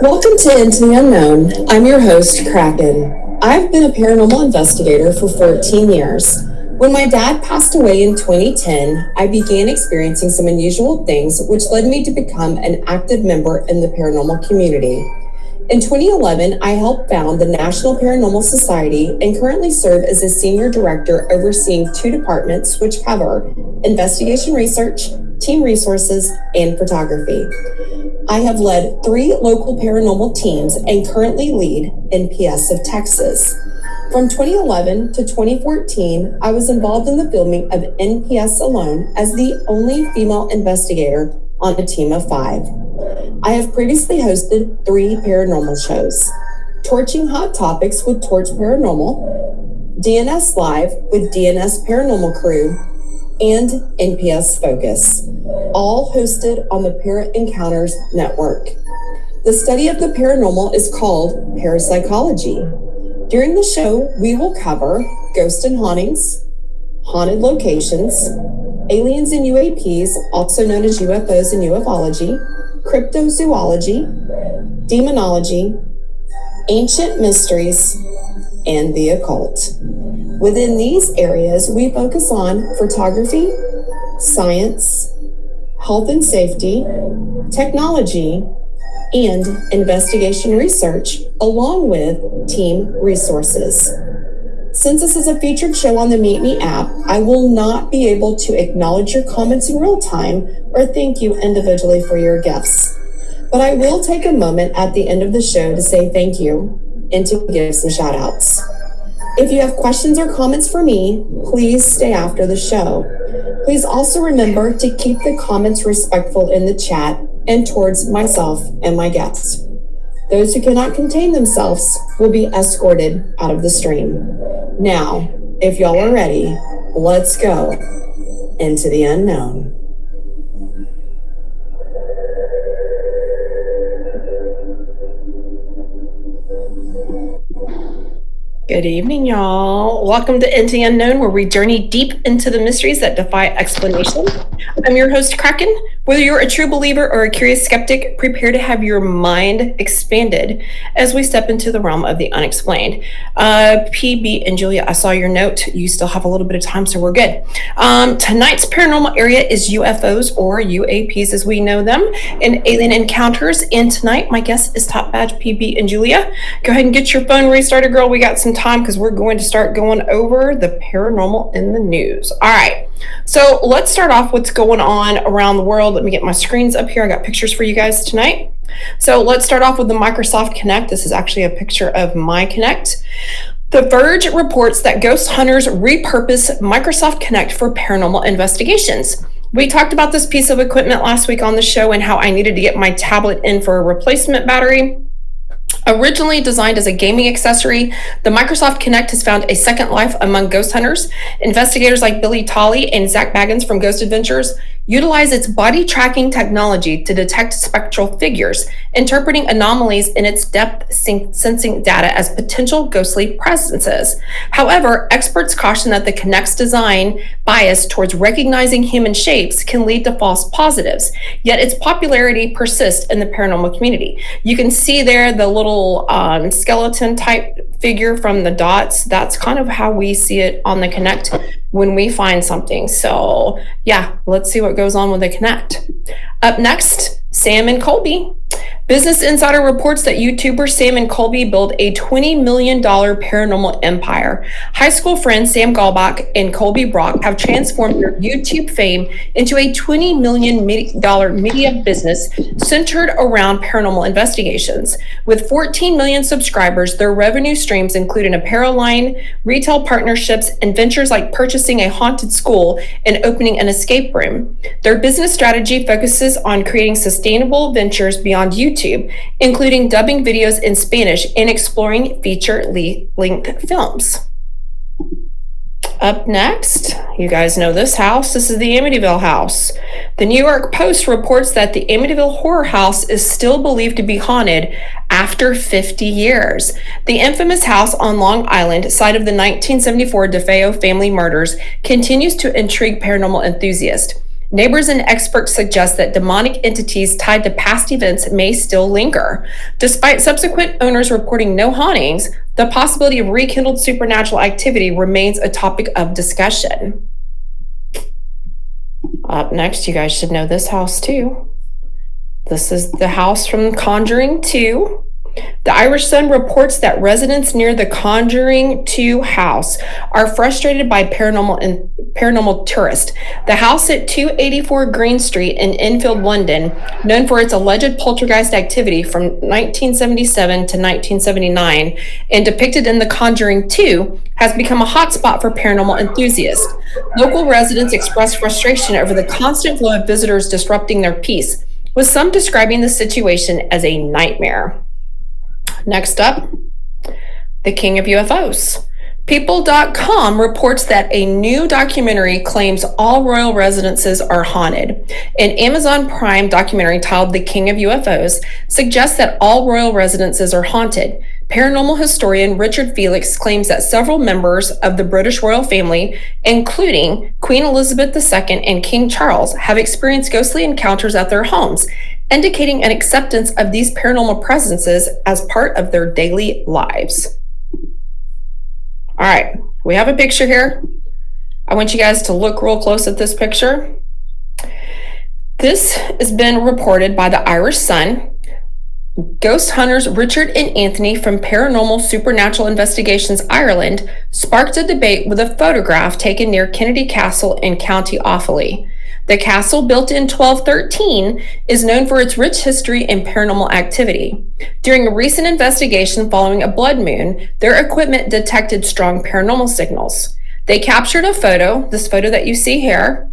Welcome to Into the Unknown. I'm your host, Kraken. I've been a paranormal investigator for 14 years. When my dad passed away in 2010, I began experiencing some unusual things, which led me to become an active member in the paranormal community. In 2011, I helped found the National Paranormal Society and currently serve as a senior director overseeing two departments which cover investigation research, team resources, and photography. I have led 3 local paranormal teams and currently lead NPS of Texas. From 2011 to 2014, I was involved in the filming of NPS alone as the only female investigator on a team of 5. I have previously hosted 3 paranormal shows: Torching Hot Topics with Torch Paranormal, DNS Live with DNS Paranormal Crew, and NPS Focus, all hosted on the Para Encounters Network. The study of the paranormal is called parapsychology. During the show, we will cover ghosts and hauntings, haunted locations, aliens and UAPs, also known as UFOs and ufology, cryptozoology, demonology, ancient mysteries, and the occult. Within these areas, we focus on photography, science, health and safety, technology, and investigation research, along with team resources. Since this is a featured show on the Meet Me app, I will not be able to acknowledge your comments in real time or thank you individually for your gifts. But I will take a moment at the end of the show to say thank you and to give some shout outs. If you have questions or comments for me, please stay after the show. Please also remember to keep the comments respectful in the chat and towards myself and my guests. Those who cannot contain themselves will be escorted out of the stream. Now, if y'all are ready, let's go into the unknown. Good evening, y'all. Welcome to Into the Unknown, where we journey deep into the mysteries that defy explanation. I'm your host, Kraken. Whether you're a true believer or a curious skeptic, prepare to have your mind expanded as we step into the realm of the unexplained. PB and Julia, I saw your note. You still have a little bit of time, so we're good. Tonight's paranormal area is UFOs, or UAPs as we know them, and alien encounters. And tonight, my guest is Top Badge PB and Julia. Go ahead and get your phone restarted, girl. We got some time because we're going to start going over the paranormal in the news. All right, so let's start off what's going on around the world. Let me get my screens up here. I got pictures for you guys tonight. So let's start off with the Microsoft Kinect. This is actually a picture of my Kinect. The Verge reports that ghost hunters repurpose Microsoft Kinect for paranormal investigations. We talked about this piece of equipment last week on the show and how I needed to get my tablet in for a replacement battery. Originally designed as a gaming accessory, the Microsoft Kinect has found a second life among ghost hunters. Investigators like Billy Tolley and Zach Baggins from Ghost Adventures utilize its body tracking technology to detect spectral figures, interpreting anomalies in its depth sensing data as potential ghostly presences. However, experts caution that the Kinect's design bias towards recognizing human shapes can lead to false positives, yet its popularity persists in the paranormal community. You can see there the little skeleton type figure from the dots. That's kind of how we see it on the Kinect when we find something. So yeah, let's see what goes on with the Kinect. Up next, Sam and Colby. Business Insider reports that YouTuber Sam and Colby build a $20 million paranormal empire. High school friends Sam Galbach and Colby Brock have transformed their YouTube fame into a $20 million media business centered around paranormal investigations. With 14 million subscribers, their revenue streams include an apparel line, retail partnerships, and ventures like purchasing a haunted school and opening an escape room. Their business strategy focuses on creating sustainable ventures beyond YouTube, including dubbing videos in Spanish and exploring feature-length films. Up next, you guys know this house. This is the Amityville house. The New York Post reports that the Amityville horror house is still believed to be haunted after 50 years. The infamous house on Long Island, site of the 1974 DeFeo family murders, continues to intrigue paranormal enthusiasts. Neighbors and experts suggest that demonic entities tied to past events may still linger. Despite subsequent owners reporting no hauntings, the possibility of rekindled supernatural activity remains a topic of discussion. Up next, you guys should know this house too. This is the house from Conjuring 2. The Irish Sun reports that residents near the Conjuring 2 house are frustrated by paranormal tourists. The house at 284 Green Street in Enfield, London, known for its alleged poltergeist activity from 1977 to 1979 and depicted in The Conjuring 2, has become a hotspot for paranormal enthusiasts. Local residents express frustration over the constant flow of visitors disrupting their peace, with some describing the situation as a nightmare. Next up, the King of UFOs. People.com reports that a new documentary claims all royal residences are haunted. An Amazon Prime documentary titled The King of UFOs suggests that all royal residences are haunted. Paranormal historian Richard Felix claims that several members of the British royal family, including Queen Elizabeth II and King Charles, have experienced ghostly encounters at their homes, indicating an acceptance of these paranormal presences as part of their daily lives. All right, we have a picture here. I want you guys to look real close at this picture. This has been reported by the Irish Sun. Ghost hunters Richard and Anthony from Paranormal Supernatural Investigations Ireland sparked a debate with a photograph taken near Kennedy Castle in County Offaly. The castle, built in 1213, is known for its rich history and paranormal activity. During a recent investigation following a blood moon, their equipment detected strong paranormal signals. They captured a photo, this photo that you see here,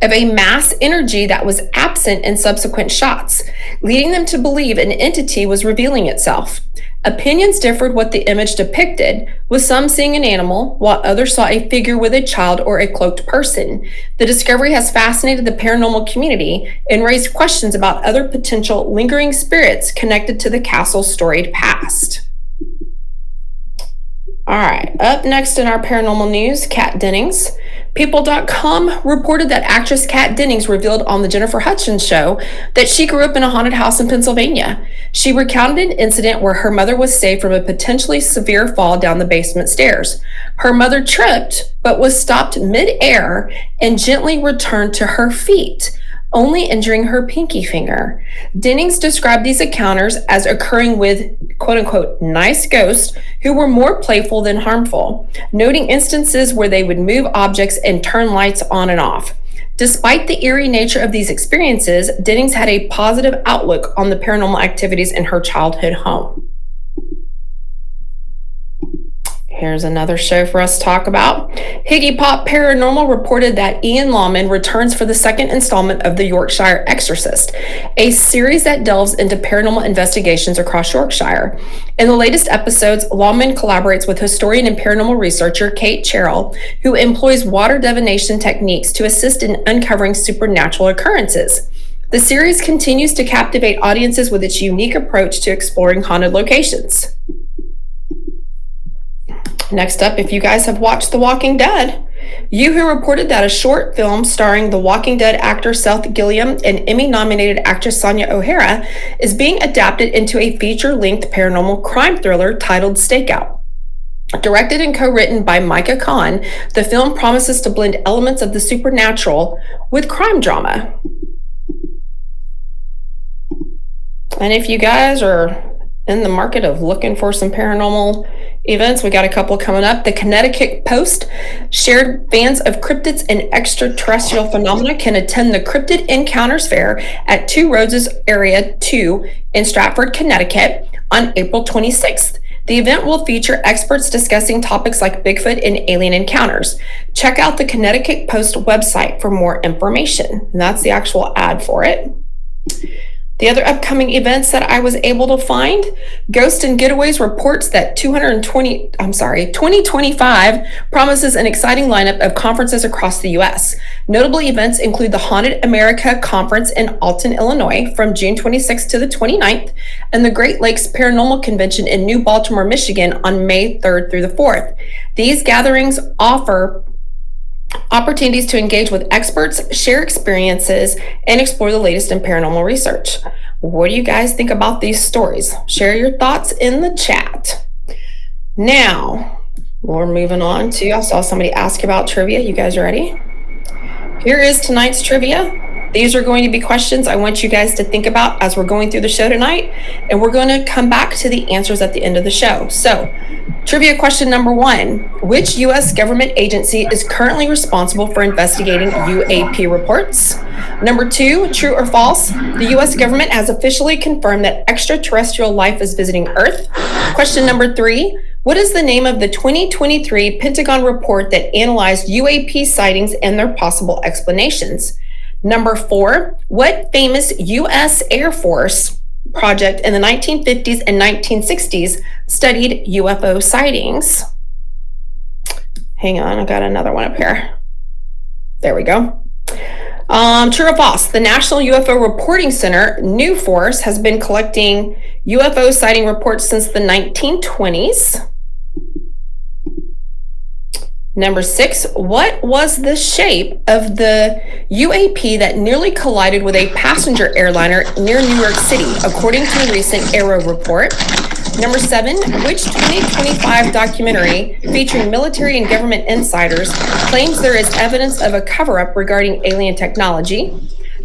of a mass energy that was absent in subsequent shots, leading them to believe an entity was revealing itself. Opinions differed what the image depicted, with some seeing an animal, while others saw a figure with a child or a cloaked person. The discovery has fascinated the paranormal community and raised questions about other potential lingering spirits connected to the castle's storied past. All right, up next in our paranormal news, Kat Dennings. People.com reported that actress Kat Dennings revealed on the Jennifer Hudgens show that she grew up in a haunted house in Pennsylvania. She recounted an incident where her mother was saved from a potentially severe fall down the basement stairs. Her mother tripped, but was stopped mid-air and gently returned to her feet, only injuring her pinky finger. Dennings described these encounters as occurring with quote-unquote nice ghosts who were more playful than harmful, noting instances where they would move objects and turn lights on and off. Despite the eerie nature of these experiences, Dennings had a positive outlook on the paranormal activities in her childhood home. Here's another show for us to talk about. Higgy Pop Paranormal reported that Ian Lawman returns for the second installment of The Yorkshire Exorcist, a series that delves into paranormal investigations across Yorkshire. In the latest episodes, Lawman collaborates with historian and paranormal researcher Kate Cherrill, who employs water divination techniques to assist in uncovering supernatural occurrences. The series continues to captivate audiences with its unique approach to exploring haunted locations. Next up, if you guys have watched The Walking Dead, Yoo-Hoo reported that a short film starring The Walking Dead actor Seth Gilliam and Emmy-nominated actress Sonia O'Hara is being adapted into a feature-length paranormal crime thriller titled Stakeout. Directed and co-written by Micah Khan, the film promises to blend elements of the supernatural with crime drama. And if you guys are in the market of looking for some paranormal events, we got a couple coming up. The Connecticut Post shared fans of cryptids and extraterrestrial phenomena can attend the Cryptid Encounters Fair at Two Roses Area 2 in Stratford, Connecticut on April 26th. The event will feature experts discussing topics like Bigfoot and alien encounters. Check out the Connecticut Post website for more information. And that's the actual ad for it. The other upcoming events that I was able to find, Ghost and Getaways reports that 2025 promises an exciting lineup of conferences across the U.S. Notable events include the Haunted America Conference in Alton, Illinois from June 26th to the 29th, and the Great Lakes Paranormal Convention in New Baltimore, Michigan on May 3rd through the 4th. These gatherings offer Opportunities to engage with experts, share experiences, and explore the latest in paranormal research. What do you guys think about these stories? Share your thoughts in the chat. Now, we're moving on to, I saw somebody ask about trivia. You guys ready? Here is tonight's trivia. These are going to be questions I want you guys to think about as we're going through the show tonight, and we're going to come back to the answers at the end of the show. So, trivia question number 1, which U.S. government agency is currently responsible for investigating UAP reports? Number 2, true or false, the U.S. government has officially confirmed that extraterrestrial life is visiting Earth. Question number 3, what is the name of the 2023 Pentagon report that analyzed UAP sightings and their possible explanations? Number 4, what famous U.S. Air Force project in the 1950s and 1960s studied UFO sightings? Hang on, I got another one up here. There we go. True or false, the National UFO Reporting Center, New Force, has been collecting UFO sighting reports since the 1920s. Number 6, what was the shape of the UAP that nearly collided with a passenger airliner near New York City, according to a recent Aero report? Number 7, which 2025 documentary featuring military and government insiders claims there is evidence of a cover-up regarding alien technology?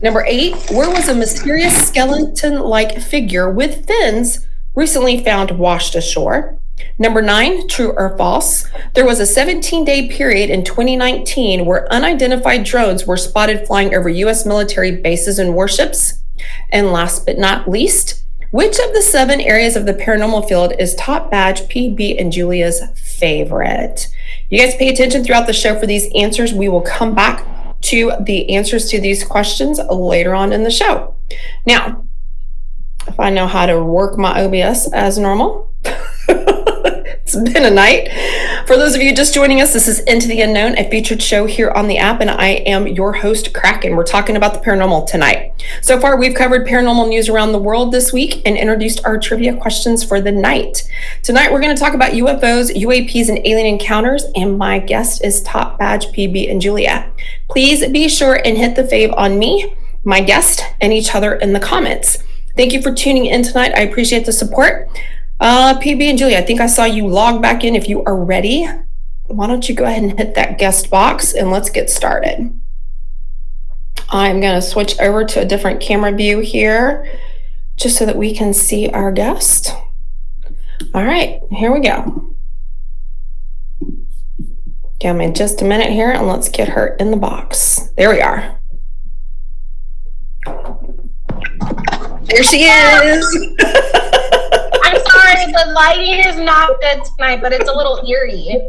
Number 8, where was a mysterious skeleton-like figure with fins recently found washed ashore? Number 9, true or false, there was a 17-day period in 2019 where unidentified drones were spotted flying over U.S. military bases and warships. And last but not least, which of the 7 areas of the paranormal field is Top Badge PB and Julia's favorite? You guys pay attention throughout the show for these answers. We will come back to the answers to these questions later on in the show. Now, if I know how to work my OBS as normal. It's been a night. For those of you just joining us, this is Into the Unknown, a featured show here on the app, and I am your host, Kraken. We're talking about the paranormal tonight. So far, we've covered paranormal news around the world this week and introduced our trivia questions for the night. Tonight, we're going to talk about UFOs, UAPs, and alien encounters, and my guest is Top Badge PB and Julia. Please be sure and hit the fave on me, my guest, and each other in the comments. Thank you for tuning in tonight. I appreciate the support. PB and Julia, I think I saw you log back in. If you are ready, why don't you go ahead and hit that guest box and let's get started. I'm going to switch over to a different camera view here just so that we can see our guest. All right, here we go. Give me just a minute here and let's get her in the box. There we are. There she is. I'm sorry, the lighting is not good tonight, but it's a little eerie.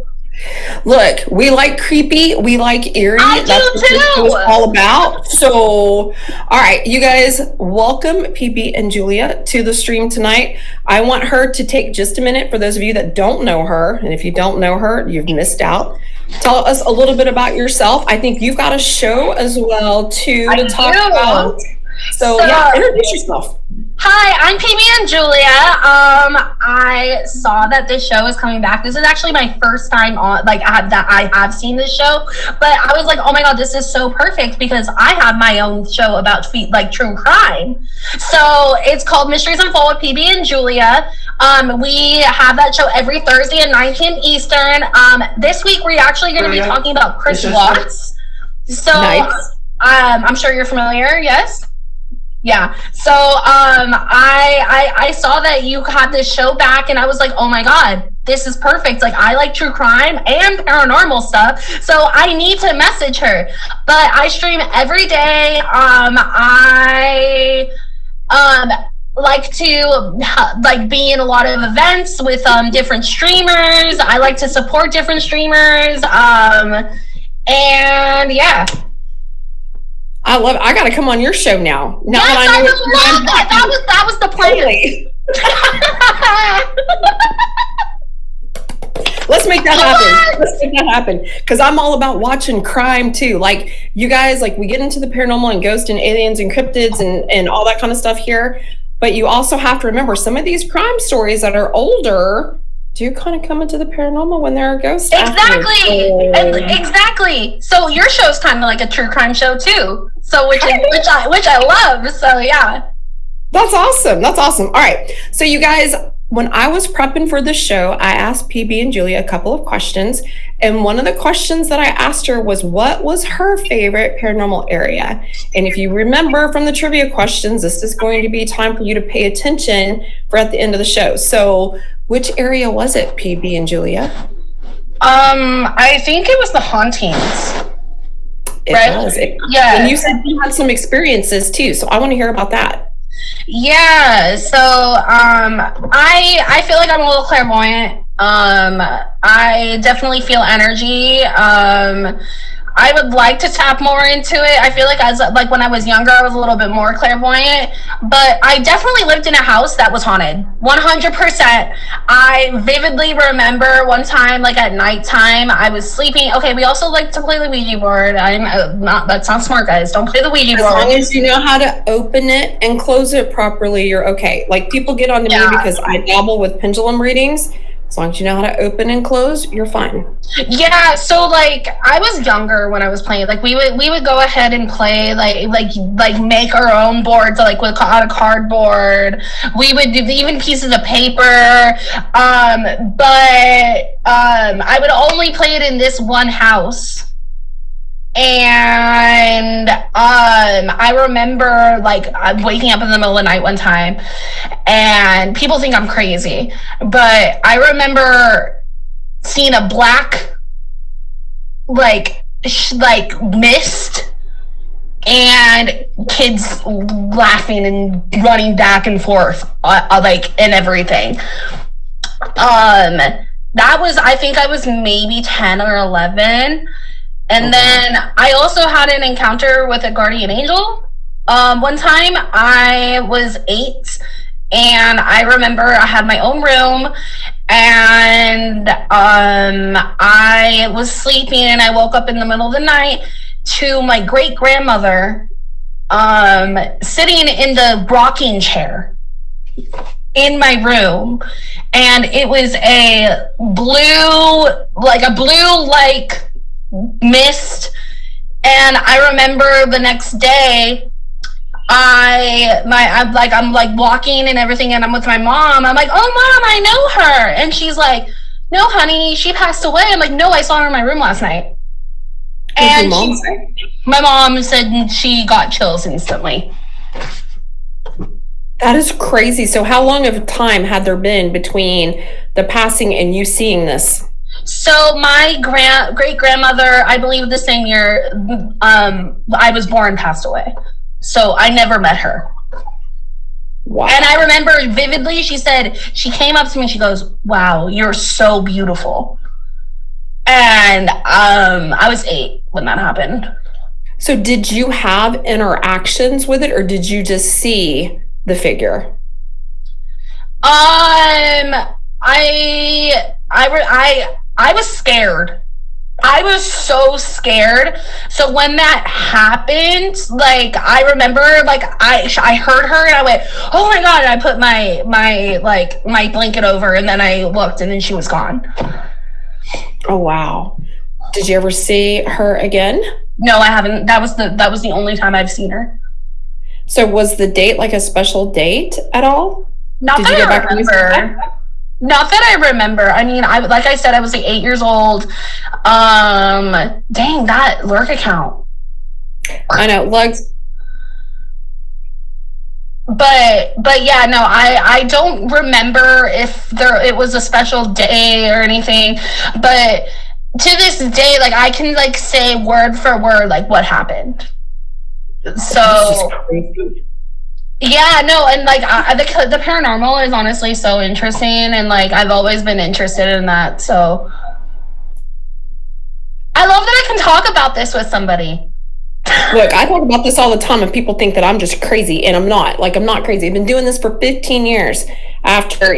Look, we like creepy, we like eerie. I That's do what this too. show is all about. So, all right, you guys, welcome PB and Julia to the stream tonight. I want her to take just a minute for those of you that don't know her, and if you don't know her, you've missed out. Tell us a little bit about yourself. I think you've got a show as well too to talk about. So yeah, introduce yourself. Hi, I'm PB and Julia. I saw that this show is coming back. This is actually my first time on, like, I have seen this show, but I was like, oh my god, this is so perfect because I have my own show about true crime. So it's called Mysteries Unfold with PB and Julia. We have that show every Thursday at 9 p.m. Eastern. This week we're actually going to be talking about Chris Watts. So nice. I'm sure you're familiar. Yes. Yeah. So I saw that you had this show back and I was like, oh my god, this is perfect. Like, I like true crime and paranormal stuff, so I need to message her. But I stream every day. I like to be in a lot of events with different streamers. I like to support different streamers. And yeah. I love it. I got to come on your show now. Yes, I would love that. That was the plan. Totally. Let's make that happen. Let's make that happen. Because I'm all about watching crime too. Like, you guys, like, we get into the paranormal and ghosts and aliens and cryptids and all that kind of stuff here. But you also have to remember some of these crime stories that are older do kind of come into the paranormal when there are ghosts. Exactly. So your show's kind of like a true crime show too. So which I love. So yeah. That's awesome. All right. So you guys, when I was prepping for the show, I asked PB and Julia a couple of questions. And one of the questions that I asked her was, what was her favorite paranormal area? And if you remember from the trivia questions, this is going to be time for you to pay attention for at the end of the show. So which area was it, PB and Julia? I think it was the hauntings. It was. Yeah. And you said you had some experiences too. So I want to hear about that. Yeah, so I feel like I'm a little clairvoyant. I definitely feel energy. I would like to tap more into it. I feel like when I was younger, I was a little bit more clairvoyant, but I definitely lived in a house that was haunted. 100%. I vividly remember one time, like at nighttime, I was sleeping. Okay, we also like to play the Ouija board. That's not smart, guys. Don't play the Ouija board. As long as you know how to open it and close it properly, you're okay. Like people get on to me because I dabble with pendulum readings. As long as you know how to open and close, you're fine. Yeah, so like I was younger when I was playing. Like we would go ahead and play like make our own boards, like out of cardboard. We would do even pieces of paper. But I would only play it in this one house. And I remember like waking up in the middle of the night one time, and people think I'm crazy, but I remember seeing a black like mist and kids laughing and running back and forth like and everything. That was, I think I was maybe 10 or 11. And then I also had an encounter with a guardian angel. One time I was 8, and I remember I had my own room, and I was sleeping, and I woke up in the middle of the night to my great-grandmother sitting in the rocking chair in my room, and it was a blue mist. And I remember the next day I'm like walking and everything, and I'm with my mom. I'm like, oh mom, I know her. And she's like, no honey, she passed away. I'm like, no, I saw her in my room last night. And my mom said she got chills instantly. That is crazy. So how long of time had there been between the passing and you seeing this? So my great-grandmother, I believe the same year I was born, passed away. So I never met her. Wow. And I remember vividly, she said, she came up to me and she goes, wow, you're so beautiful. And I was 8 when that happened. So did you have interactions with it, or did you just see the figure? I was scared. I was so scared. So when that happened, like I remember, like I heard her and I went, "Oh my god!" And I put my blanket over, and then I looked, and then she was gone. Oh wow! Did you ever see her again? No, I haven't. That was the only time I've seen her. So was the date like a special date at all? Not that I remember. Not that I remember. I mean, like I said, I was like 8 years old. Dang, that lurk account. I know, lurks. But yeah, no, I don't remember if it was a special day or anything. But to this day, like I can like say word for word like what happened. So. Yeah, no, and like the paranormal is honestly so interesting, and like I've always been interested in that. So I love that I can talk about this with somebody. Look, I talk about this all the time, and people think that I'm just crazy, and I'm not. Like, I'm not crazy. I've been doing this for 15 years. After,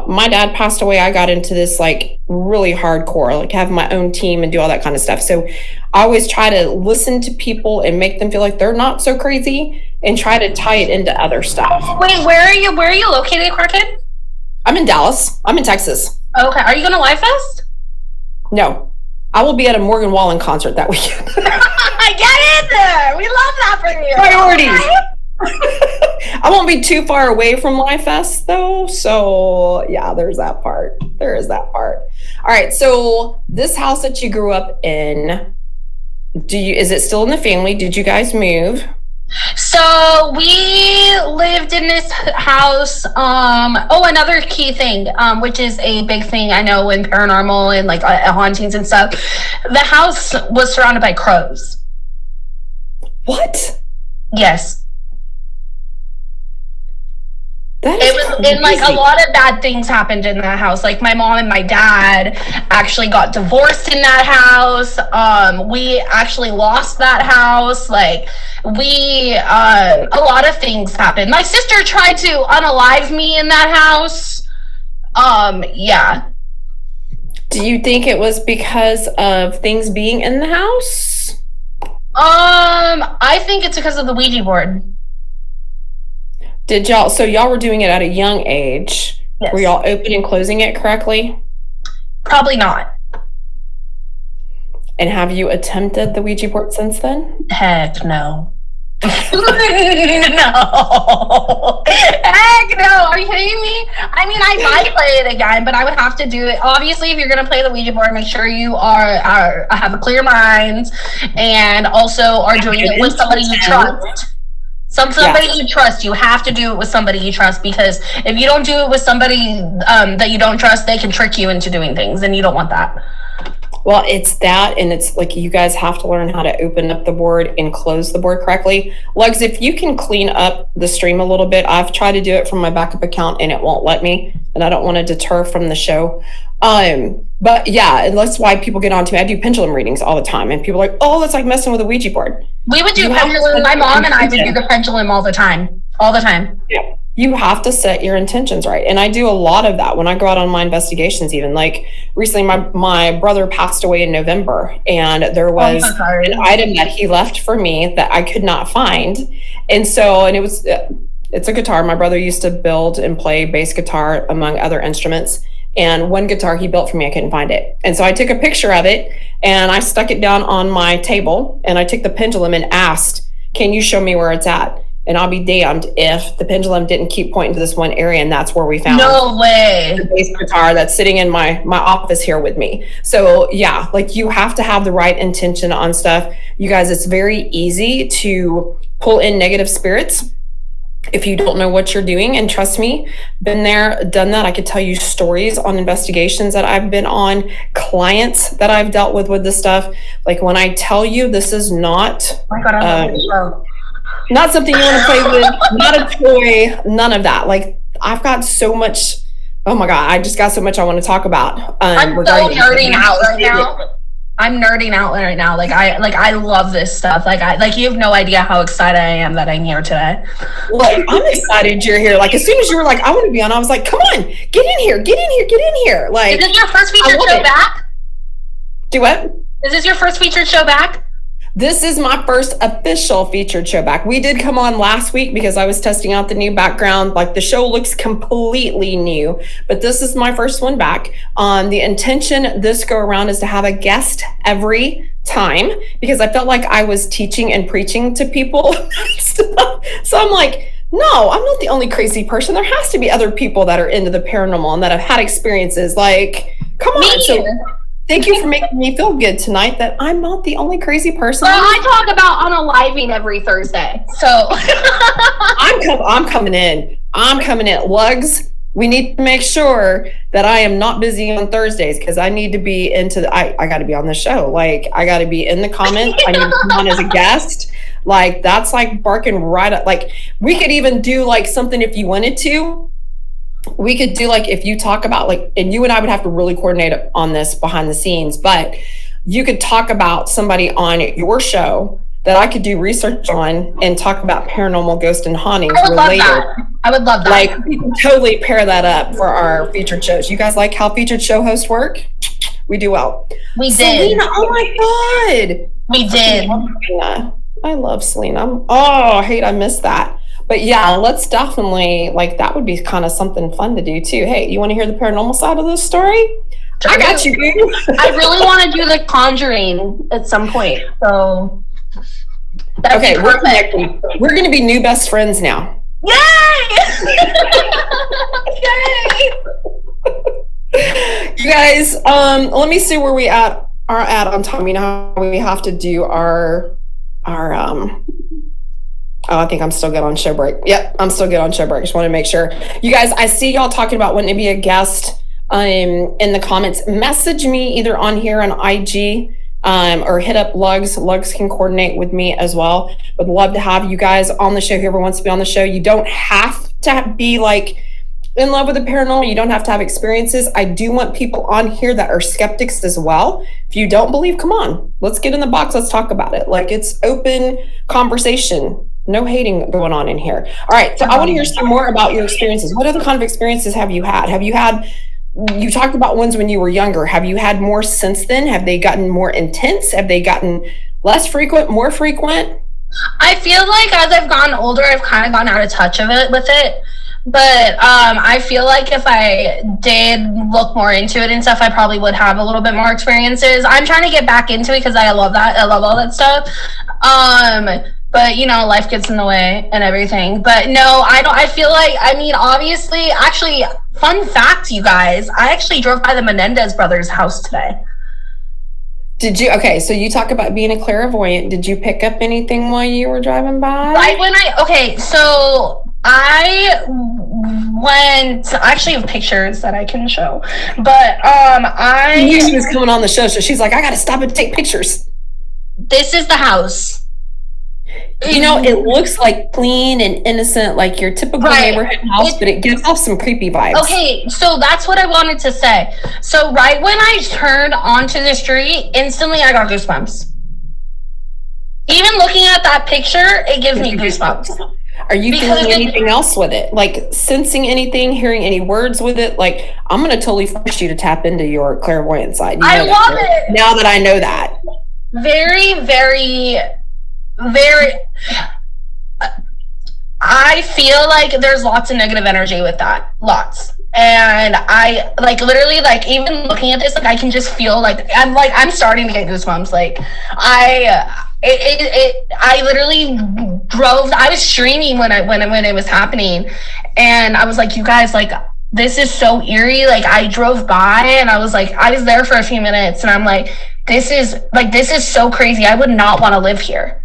my dad passed away, I got into this like really hardcore, like have my own team and do all that kind of stuff. So I always try to listen to people and make them feel like they're not so crazy, and try to tie it into other stuff. Wait, where are you located, Crackhead? I'm in Dallas. I'm in Texas. Okay. Are you going to Live Fest? No. I will be at a Morgan Wallen concert that weekend. Get in there. We love that for you. Priorities. I won't be too far away from Live Fest though. So yeah, there's that part. There is that part. All right. So this house that you grew up in, is it still in the family? Did you guys move? So we lived in this house. Another key thing, which is a big thing I know in paranormal and like hauntings and stuff. The house was surrounded by crows. What? Yes. It was and like a lot of bad things happened in that house. Like my mom and my dad actually got divorced in that house. We actually lost that house. Like a lot of things happened. My sister tried to unalive me in that house. Yeah. Do you think it was because of things being in the house? I think it's because of the Ouija board. So y'all were doing it at a young age. Yes. Were y'all opening and closing it correctly? Probably not. And have you attempted the Ouija board since then? Heck no. No. Heck no. Are you kidding me? I mean, I might play it again, but I would have to do it. Obviously, if you're going to play the Ouija board, make sure you have a clear mind and also are doing it with somebody you trust. Somebody you trust. You have to do it with somebody you trust, because if you don't do it with somebody that you don't trust, they can trick you into doing things, and you don't want that. Well, it's that, and it's like you guys have to learn how to open up the board and close the board correctly. Lugs, if you can clean up the stream a little bit, I've tried to do it from my backup account and it won't let me, and I don't want to deter from the show. But yeah, and that's why people get on to me. I do pendulum readings all the time, and people are like, oh, that's like messing with a Ouija board. We would do pendulum. My mom and I would do the pendulum all the time. All the time. Yeah. You have to set your intentions right. And I do a lot of that when I go out on my investigations. Even like recently, my brother passed away in November, and there was an item that he left for me that I could not find. And it's a guitar. My brother used to build and play bass guitar among other instruments. And one guitar he built for me, I couldn't find it. And so I took a picture of it and I stuck it down on my table, and I took the pendulum and asked, can you show me where it's at? And I'll be damned if the pendulum didn't keep pointing to this one area, and that's where we found the bass guitar that's sitting in my office here with me. So yeah, like you have to have the right intention on stuff. You guys, it's very easy to pull in negative spirits if you don't know what you're doing. And trust me, been there, done that. I could tell you stories on investigations that I've been on, clients that I've dealt with this stuff. Like when I tell you, this is not not something you want to play with, not a toy, none of that. Like I've got so much, oh my God, I just got so much I want to talk about. I'm so nerding out right now. I'm nerding out right now. I love this stuff. You have no idea how excited I am that I'm here today. Well, I'm excited you're here. Like as soon as you were like, I want to be on, I was like, come on, get in here. Like, is this your first featured show back? Do what? Is this your first featured show back? This is my first official featured show back. We did come on last week because I was testing out the new background. Like the show looks completely new, but this is my first one back. The intention this go around is to have a guest every time, because I felt like I was teaching and preaching to people. So I'm like, no, I'm not the only crazy person. There has to be other people that are into the paranormal and that have had experiences. Like, come on. So thank you for making me feel good tonight that I'm not the only crazy person. Well, I talk about unaliving every Thursday. So I'm coming in. Lugs, we need to make sure that I am not busy on Thursdays, because I need to be I got to be on the show. Like I got to be in the comments. I need to come on as a guest. Like that's like barking right up. Like we could even do like something if you wanted to. We could do like, if you talk about like, and you and I would have to really coordinate on this behind the scenes, but you could talk about somebody on your show that I could do research on and talk about paranormal, ghost, and hauntings related. I would love that. Like we can totally pair that up for our featured shows. You guys like how featured show hosts work? We do well. We did. Selena, oh my God. We did. I love Selena. I hate I missed that. But yeah, let's definitely, like, that would be kind of something fun to do too. Hey, you want to hear the paranormal side of this story? I got you, dude. I really want to do The Conjuring at some point. So, okay, we're connecting. We're going to be new best friends now. Yay! Yay! You guys, let me see where we are at on time. You know how we have to do our oh, I think I'm still good on show break. Yep, I'm still good on show break. Just want to make sure. You guys, I see y'all talking about wanting to be a guest in the comments. Message me either on here on IG or hit up Lugs. Lugs can coordinate with me as well. Would love to have you guys on the show. Whoever wants to be on the show. You don't have to be like in love with the paranormal. You don't have to have experiences. I do want people on here that are skeptics as well. If you don't believe, come on. Let's get in the box. Let's talk about it. Like, it's open conversation. No hating going on in here. All right. So I want to hear some more about your experiences. What other kind of experiences have you had? You talked about ones when you were younger. Have you had more since then? Have they gotten more intense? Have they gotten less frequent, more frequent? I feel like as I've gotten older, I've kind of gotten out of touch with it. But I feel like if I did look more into it and stuff, I probably would have a little bit more experiences. I'm trying to get back into it because I love that. I love all that stuff. But you know, life gets in the way and everything. But no, I don't. I feel like, I mean, obviously, actually, fun fact, you guys, I actually drove by the Menendez brothers' house today. Did you? Okay, so you talk about being a clairvoyant. Did you pick up anything while you were driving by? Right when so I went. I actually have pictures that I can show, but I knew she was coming on the show, so she's like, I got to stop and take pictures. This is the house. You know, it looks like clean and innocent, like your typical neighborhood house, but it gives off some creepy vibes. Okay, so that's what I wanted to say. So right when I turned onto the street, instantly I got goosebumps. Even looking at that picture, it gives me goosebumps. Are you feeling anything else with it? Like sensing anything, hearing any words with it? Like, I'm going to totally force you to tap into your clairvoyant side. I love it. Now that I know that. Very, very... I feel like there's lots of negative energy with that. Lots. And I like literally like even looking at this, like I can just feel like I'm starting to get goosebumps. Like I literally I was streaming when it was happening, and I was like, you guys, like, this is so eerie. Like I drove by and I was there for a few minutes and I'm like, this is so crazy. I would not want to live here.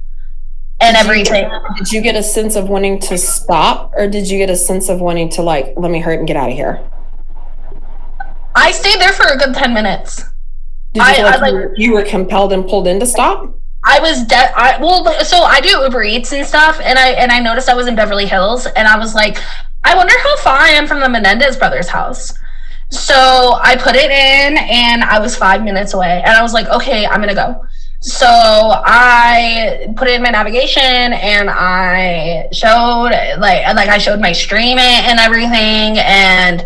And everything. Did you get a sense of wanting to stop, or did you get a sense of wanting to, like, let me hurt and get out of here? I stayed there for a good 10 minutes. Did you were compelled and pulled in to stop? I was so I do Uber Eats and stuff, and I noticed I was in Beverly Hills, and I was like, I wonder how far I am from the Menendez brothers' house. So I put it in, and I was 5 minutes away, and I was like, okay, I'm gonna go. So I put it in my navigation and I showed I showed my stream it and everything, and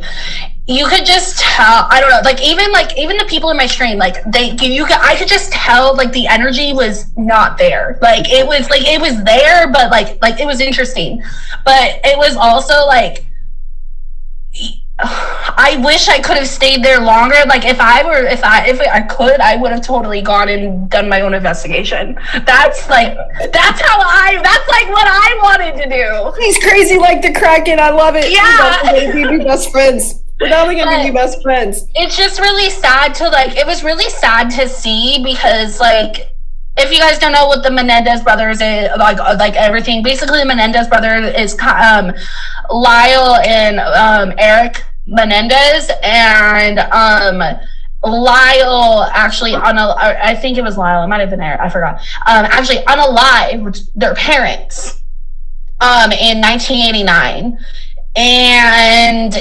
you could just tell, I don't know, even the people in my stream, I could just tell the energy was not there. It was there, but it was interesting. But it was also I wish I could have stayed there longer. If I could, I would have totally gone and done my own investigation. That's what I wanted to do. He's crazy like the Kraken. I love it. Yeah. We're gonna be best friends. We're definitely gonna be best friends. It's just really sad to it was really sad to see, because if you guys don't know what the Menendez brothers is, everything, basically the Menendez brothers is Lyle and Eric Menendez, and Lyle actually I think it was Lyle, it might have been Eric, I forgot. Actually unalived their parents in 1989, and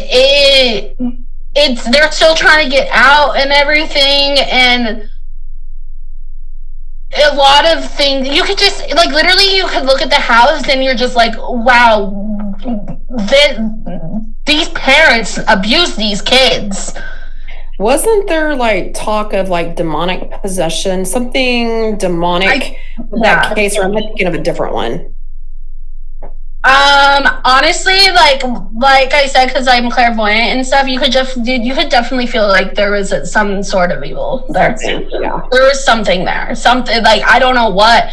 they're still trying to get out and everything, and a lot of things you could just literally you could look at the house and you're just like, wow, these parents abuse these kids. Wasn't there talk of demonic possession, something demonic that case, or am I thinking of a different one? Honestly, like I said, because I'm clairvoyant and stuff, you could definitely feel like there was some sort of evil there. Yeah. There was something there, something like I don't know what,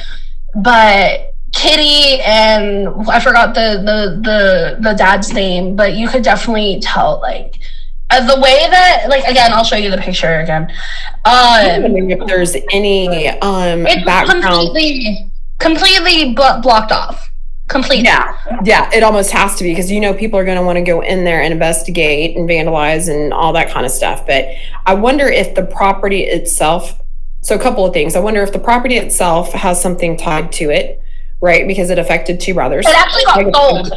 but Kitty and I forgot the dad's name, but you could definitely tell like the way that like again, I'll show you the picture again. I'm wondering if there's any It's background. completely blocked off. Completely. Yeah, it almost has to be because people are going to want to go in there and investigate and vandalize and all that kind of stuff. But I wonder if the property itself. So a couple of things. I wonder if the property itself has something tied to it, right? Because it affected two brothers. It actually got sold.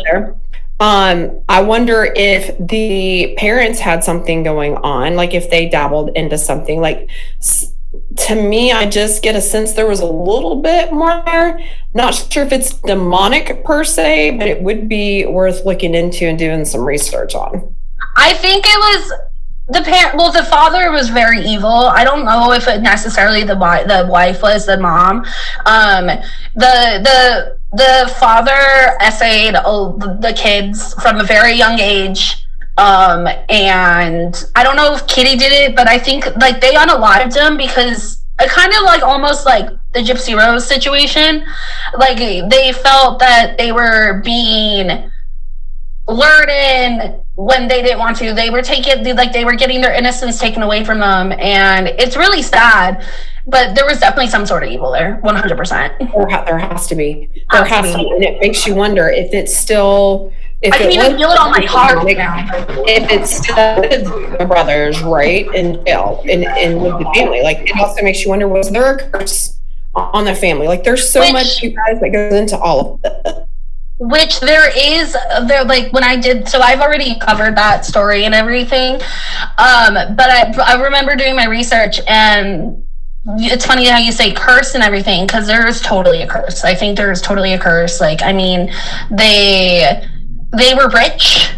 I wonder if the parents had something going on, like if they dabbled into something. Like to me, I just get a sense there was a little bit more there. Not sure if it's demonic per se, but it would be worth looking into and doing some research on. I think it was the parent. Well, the father was very evil. I don't know if it necessarily the wife was the mom. The father essayed the kids from a very young age. And I don't know if Kitty did it, but I think like they unalived him because it kind of like almost like the Gypsy Rose situation. Like they felt that they were being lured in when they didn't want to. They were getting their innocence taken away from them, and it's really sad. But there was definitely some sort of evil there, 100%. There has to be. There has to be, and it makes you wonder if it's still. If I can even feel it on my heart now. If it's still with the brothers, right, in jail, and with the family, like it also makes you wonder: was there a curse on the family? Like there's so much, you guys, that goes into all of this. Which like when I did, so I've already covered that story and everything, but I remember doing my research, and it's funny how you say curse and everything, because there is totally a curse. I think there is totally a curse. Like, I mean, they were rich,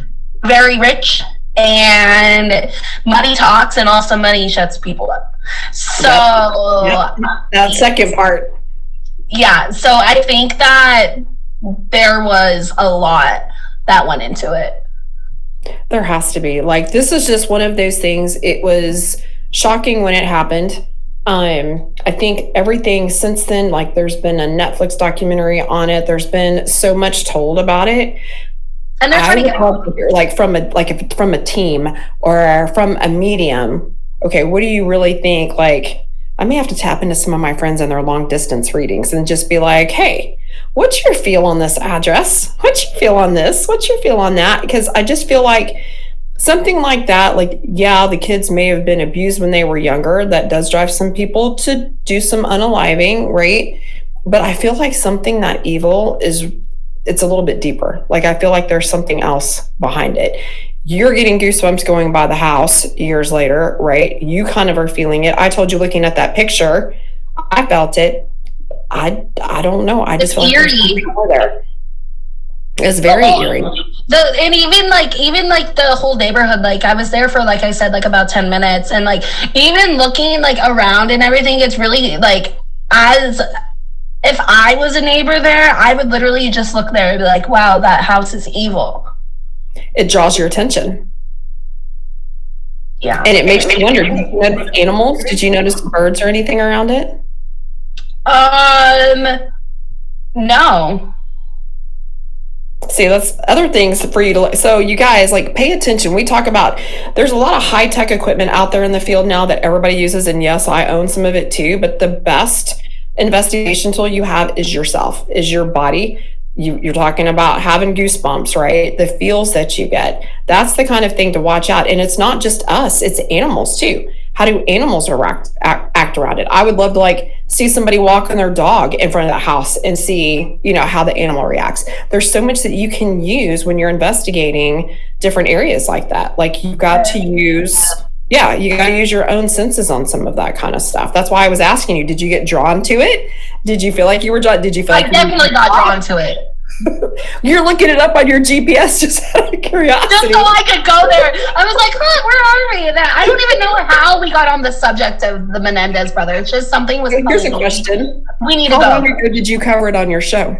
very rich, and money talks, and also money shuts people up. So that second part. Yeah, so I think that there was a lot that went into it. There has to be. Like, this is just one of those things. It was shocking when it happened. I think everything since then, like there's been a Netflix documentary on it. There's been so much told about it. And they're trying to get like from a team or from a medium. Okay, what do you really think? Like, I may have to tap into some of my friends and their long distance readings and just be like, hey, what's your feel on this address? What's your feel on this? What's your feel on that? Because I just feel like something like that, like, yeah, the kids may have been abused when they were younger. That does drive some people to do some unaliving, right? But I feel like something that evil it's a little bit deeper. Like, I feel like there's something else behind it. You're getting goosebumps going by the house years later, right? You kind of are feeling it. I told you, looking at that picture, I felt it. I don't know. I just felt like there's something more there. It's very eerie. And even like the whole neighborhood, like I was there for, like I said, like about 10 minutes, and like even looking like around and everything, it's really like, as if I was a neighbor there, I would literally just look there and be like, wow, that house is evil. It draws your attention. Yeah. And it makes me wonder, did you notice animals? Did you notice birds or anything around it? No. See, that's other things for you to look. So you guys, like, pay attention. We talk about, there's a lot of high-tech equipment out there in the field now that everybody uses, and yes, I own some of it too, but the best investigation tool you have is yourself, is your body. You're talking about having goosebumps, right? The feels that you get. That's the kind of thing to watch out. And it's not just us, it's animals too. How do animals act around it? I would love to like see somebody walking their dog in front of the house and see, how the animal reacts. There's so much that you can use when you're investigating different areas like that. Like you got to use your own senses on some of that kind of stuff. That's why I was asking you, did you get drawn to it? Did you feel like you were drawn? Did you feel like I definitely got drawn to it. You're looking it up on your GPS just out of curiosity. Just so I could go there. I was like, where are we? I don't even know how we got on the subject of the Menendez brothers. It's just something was. Here's a question. We need to go. How long ago did you cover it on your show?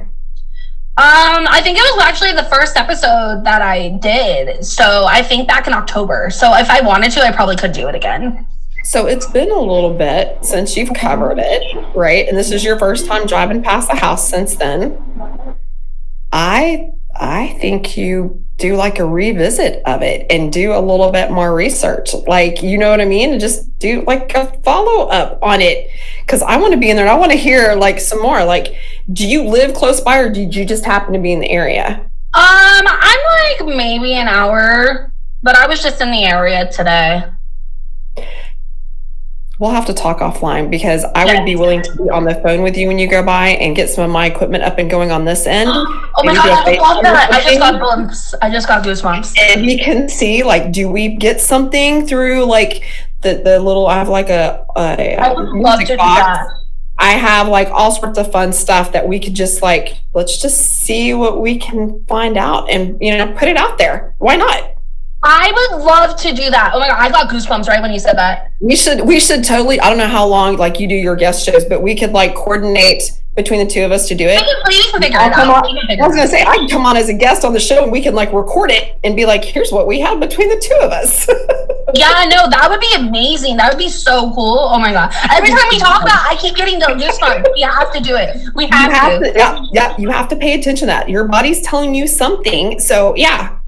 I think it was actually the first episode that I did. So I think back in October. So if I wanted to, I probably could do it again. So it's been a little bit since you've covered it, right? And this is your first time driving past the house since then. I think you do like a revisit of it and do a little bit more research. Like, you know what I mean? And just do like a follow up on it. Cause I want to be in there and I want to hear like some more. Like, do you live close by or did you just happen to be in the area? I'm like maybe an hour, but I was just in the area today. We'll have to talk offline because I would be willing to be on the phone with you when you go by and get some of my equipment up and going on this end. Oh my God, I love that. I just got goosebumps. And we can see, like, do we get something through, like, the little, I have like I would love to do that. I have like all sorts of fun stuff that we could just like, let's just see what we can find out and, you know, put it out there. Why not? I would love to do that. Oh my God, I got goosebumps right when you said that. We should totally, I don't know how long like you do your guest shows, but we could like coordinate between the two of us to do it. We can figure it out. I was gonna say I can come on as a guest on the show and we can like record it and be like, here's what we have between the two of us. Yeah, no, that would be amazing. That would be so cool. Oh my God. Every time we talk about it, I keep getting those goosebumps. We have to do it. We have to. Yeah, you have to pay attention to that. Your body's telling you something. So yeah.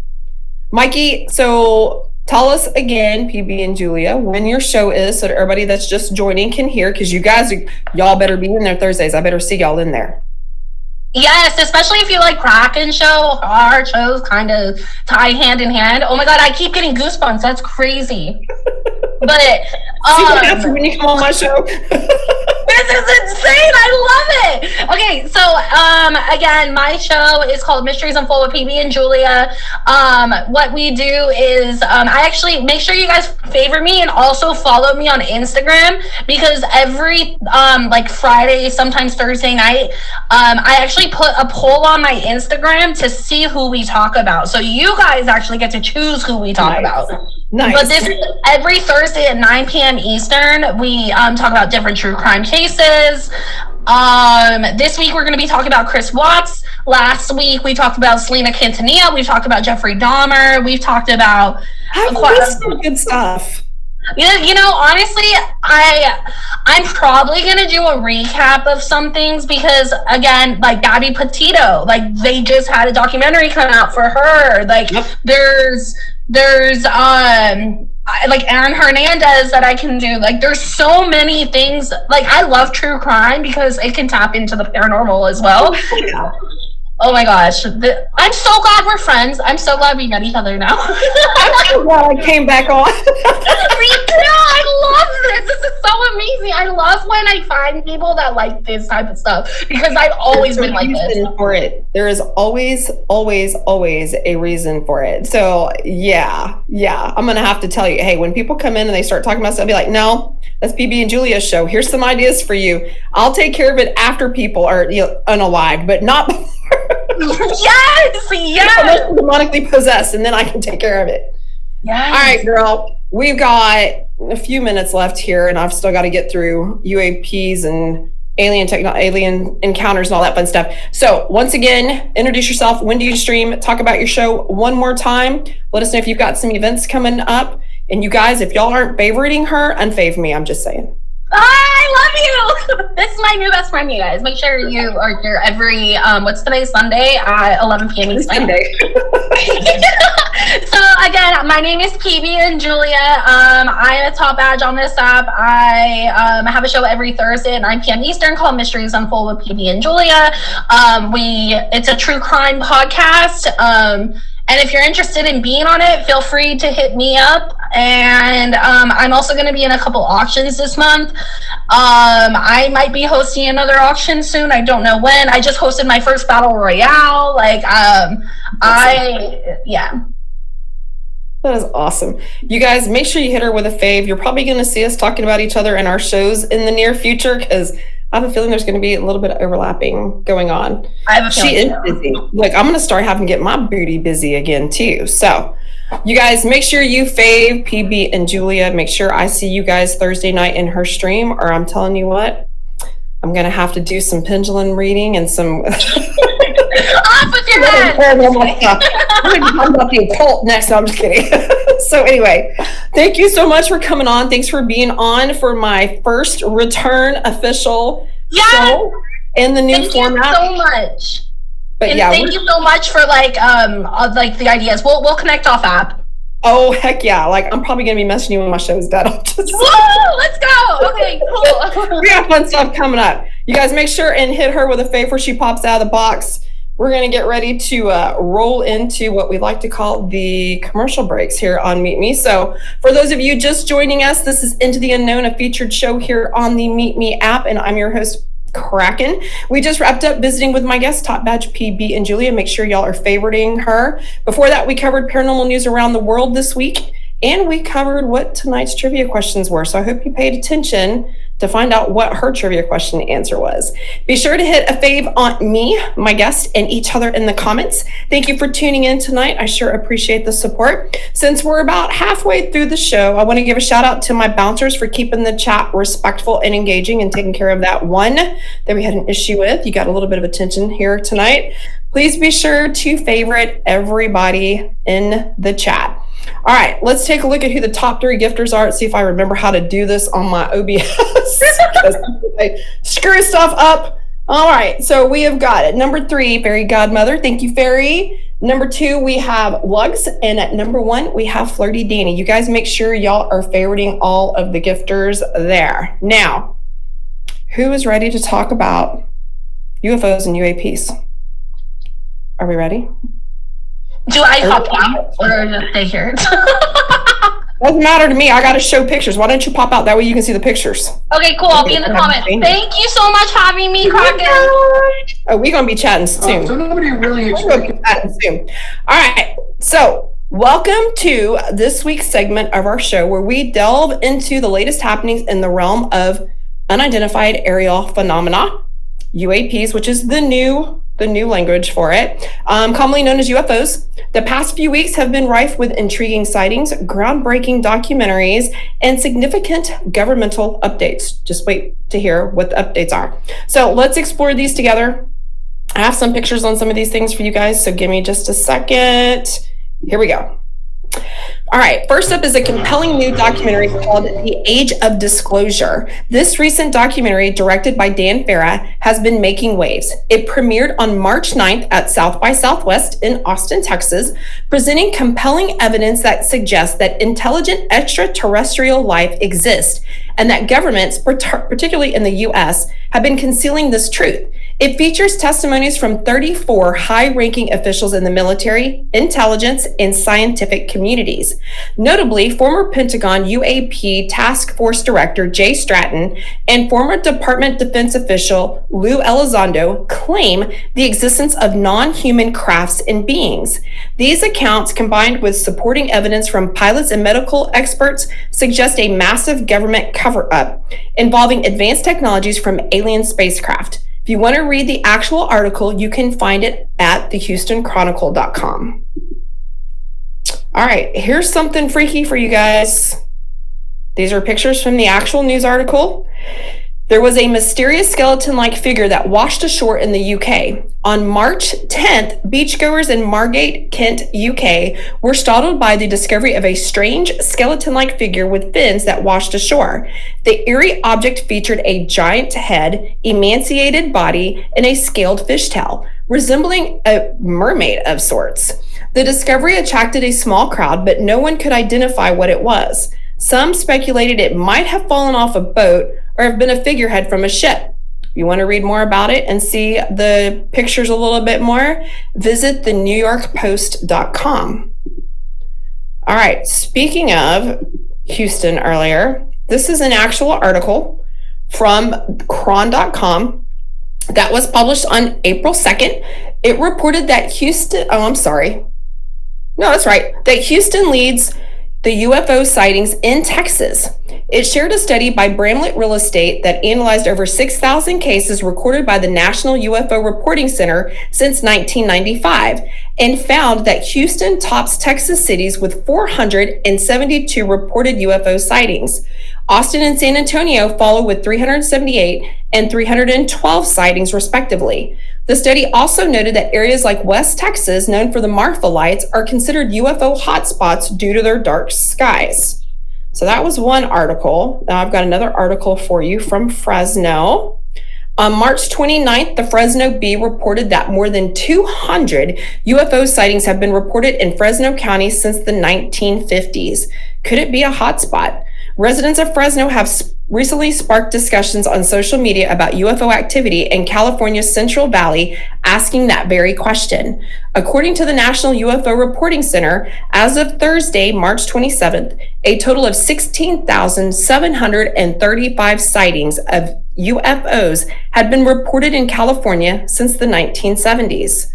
Mikey, so tell us again, PB and Julia, when your show is so that everybody that's just joining can hear, because y'all better be in there Thursdays. I better see y'all in there. Yes, especially if you like Kraken show. Our shows kind of tie hand in hand. Oh my God, I keep getting goosebumps. That's crazy. But see what happens when you come on my show. This is insane. I love it. Okay, so again, my show is called Mysteries Unfold with PB and Julia. What we do is I actually make sure you guys favor me and also follow me on Instagram, because every like Friday, sometimes Thursday night, I actually put a poll on my Instagram to see who we talk about. So you guys actually get to choose who we talk about. Nice. But this is every Thursday at 9 p.m. Eastern. We talk about different true crime cases. This week we're going to be talking about Chris Watts. Last week we talked about Selena Quintanilla. We've talked about Jeffrey Dahmer. We've talked about some good stuff. You know, honestly, I'm probably gonna do a recap of some things because, again, like Gabby Petito, like they just had a documentary come out for her. Like there's like Aaron Hernandez that I can do. Like there's so many things. Like I love true crime because it can tap into the paranormal as well. Oh my gosh. I'm so glad we're friends. I'm so glad we met each other now. I'm so glad I came back on. Me too. I love this. This is so amazing. I love when I find people that like this type of stuff because I've always been like this. For it. There is always a reason for it. So yeah. I'm going to have to tell you, hey, when people come in and they start talking about stuff, I'll be like, no, that's PB and Julia's show. Here's some ideas for you. I'll take care of it after people are unalived, but not before. Yes. Demonically possessed, and then I can take care of it. Yes. All right, girl. We've got a few minutes left here, and I've still got to get through UAPs and alien encounters and all that fun stuff. So once again, introduce yourself. When do you stream? Talk about your show one more time. Let us know if you've got some events coming up. And you guys, if y'all aren't favoriting her, unfave me. I'm just saying. I love you. This is my new best friend, you guys. Make sure you are here every what's today, Sunday at 11 p.m. Eastern. Sunday. So again, my name is PB and Julia. I am a top badge on this app. I have a show every Thursday at 9 p.m. Eastern called Mysteries Unfold with PB and Julia. It's a true crime podcast. And if you're interested in being on it, feel free to hit me up. And I'm also going to be in a couple auctions this month. I might be hosting another auction soon. I don't know when. I just hosted my first battle royale. Like, yeah. That is awesome. You guys, make sure you hit her with a fave. You're probably going to see us talking about each other in our shows in the near future because I have a feeling there's going to be a little bit of overlapping going on. She is busy. Like, I'm going to start having to get my booty busy again, too. So, you guys, make sure you fave PB and Julia. Make sure I see you guys Thursday night in her stream, or I'm telling you what, I'm going to have to do some pendulum reading and some... I'm paranormal stuff. We're going to talk about the occult next. No, I'm just kidding. So anyway, thank you so much for coming on. Thanks for being on for my first return official show in the new format. Thank you so much. But and thank you so much for like the ideas. We'll connect off app. Oh heck yeah! Like I'm probably gonna be messaging you when my show's done. Whoa! Let's go. Okay, cool. We got fun stuff coming up. You guys make sure and hit her with a fave before she pops out of the box. We're gonna get ready to roll into what we like to call the commercial breaks here on Meet Me. So for those of you just joining us, this is Into the Unknown, a featured show here on the Meet Me app, and I'm your host, Kraken. We just wrapped up visiting with my guest, Top Badge PB and Julia. Make sure y'all are favoriting her. Before that, we covered paranormal news around the world this week, and we covered what tonight's trivia questions were. So I hope you paid attention to find out what her trivia question answer was. Be sure to hit a fave on me, my guest, and each other in the comments. Thank you for tuning in tonight. I sure appreciate the support. Since we're about halfway through the show, I want to give a shout out to my bouncers for keeping the chat respectful and engaging and taking care of that one that we had an issue with. You got a little bit of attention here tonight. Please be sure to favorite everybody in the chat. All right, let's take a look at who the top 3 gifters are. Let's see if I remember how to do this on my OBS. I screw stuff up. All right, so we have got it. Number 3, Fairy Godmother. Thank you, Fairy. Number 2, we have Lugs. And at number 1, we have Flirty Danny. You guys make sure y'all are favoriting all of the gifters there. Now, who is ready to talk about UFOs and UAPs? Are we ready? Do I pop out or just stay here? Doesn't matter to me. I got to show pictures. Why don't you pop out? That way you can see the pictures. Okay, cool. I'll be in the comments. Thank you so much for having me, Kraken. Oh, we're going to be chatting soon. So nobody really All right. So welcome to this week's segment of our show where we delve into the latest happenings in the realm of unidentified aerial phenomena, UAPs, which is the new language for it, commonly known as UFOs. The past few weeks have been rife with intriguing sightings, groundbreaking documentaries, and significant governmental updates. Just wait to hear what the updates are. So let's explore these together. I have some pictures on some of these things for you guys, so give me just a second. Here we go. All right, first up is a compelling new documentary called The Age of Disclosure. This recent documentary, directed by Dan Farah, has been making waves. It premiered on March 9th at South by Southwest in Austin, Texas, presenting compelling evidence that suggests that intelligent extraterrestrial life exists and that governments, particularly in the US, have been concealing this truth. It features testimonies from 34 high-ranking officials in the military, intelligence, and scientific communities. Notably, former Pentagon UAP Task Force Director Jay Stratton and former Department of Defense official Lou Elizondo claim the existence of non-human crafts and beings. These accounts, combined with supporting evidence from pilots and medical experts, suggest a massive government cover-up involving advanced technologies from alien spacecraft. If you want to read the actual article, you can find it at thehoustonchronicle.com. All right, here's something freaky for you guys. These are pictures from the actual news article. There was a mysterious skeleton-like figure that washed ashore in the UK. On March 10th, beachgoers in Margate, Kent, UK, were startled by the discovery of a strange skeleton-like figure with fins that washed ashore. The eerie object featured a giant head, emaciated body, and a scaled fishtail, resembling a mermaid of sorts. The discovery attracted a small crowd, but no one could identify what it was. Some speculated it might have fallen off a boat or have been a figurehead from a ship. If you want to read more about it and see the pictures a little bit more, visit thenewyorkpost.com. All right, speaking of Houston earlier, this is an actual article from cron.com that was published on April 2nd. It reported that that Houston leads the UFO sightings in Texas. It shared a study by Bramlett Real Estate that analyzed over 6,000 cases recorded by the National UFO Reporting Center since 1995 and found that Houston tops Texas cities with 472 reported UFO sightings. Austin and San Antonio follow with 378 and 312 sightings respectively. The study also noted that areas like West Texas, known for the Marfa lights, are considered UFO hotspots due to their dark skies. So that was one article. Now I've got another article for you from Fresno. On March 29th, the Fresno Bee reported that more than 200 UFO sightings have been reported in Fresno County since the 1950s. Could it be a hotspot? Residents of Fresno have recently sparked discussions on social media about UFO activity in California's Central Valley, asking that very question. According to the National UFO Reporting Center, as of Thursday, March 27th, a total of 16,735 sightings of UFOs had been reported in California since the 1970s.